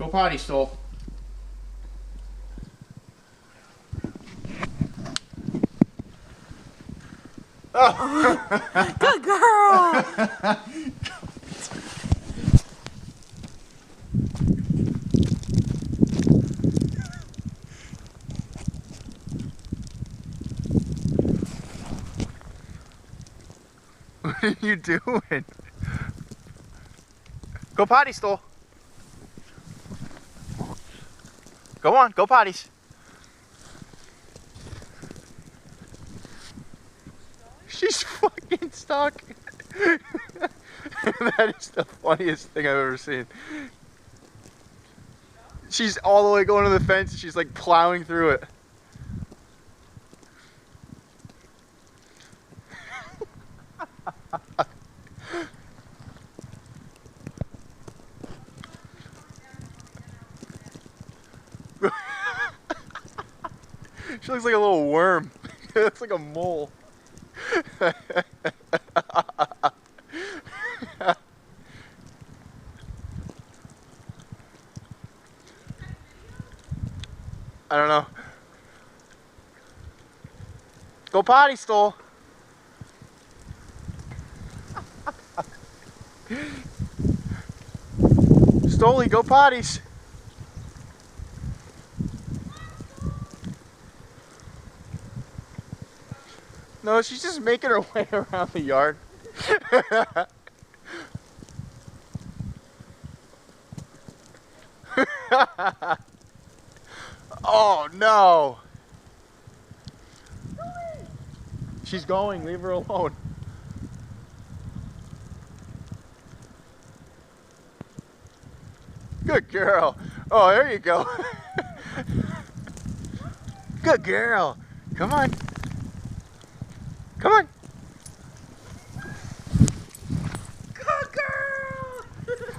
Go potty, Stoll. Oh. Good girl. What are you doing? Go potty, Stoll. Go on, go potties. She's fucking stuck. That is the funniest thing I've ever seen. She's all the way going to the fence and she's like plowing through it. She looks like a little worm. It looks like a mole. I don't know. Go potty, Stoll. Stolly, go potties. No, she's just making her way around the yard. Oh no! She's going, leave her alone. Good girl. Oh, there you go. Good girl. Come on. Come on. Good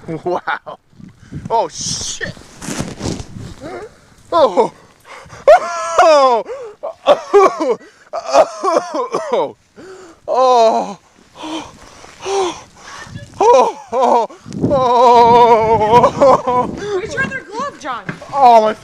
girl. Wow. Oh shit. Oh. Oh. Oh. Oh. Oh. Oh. Oh. Reach your other glove, John. Oh, my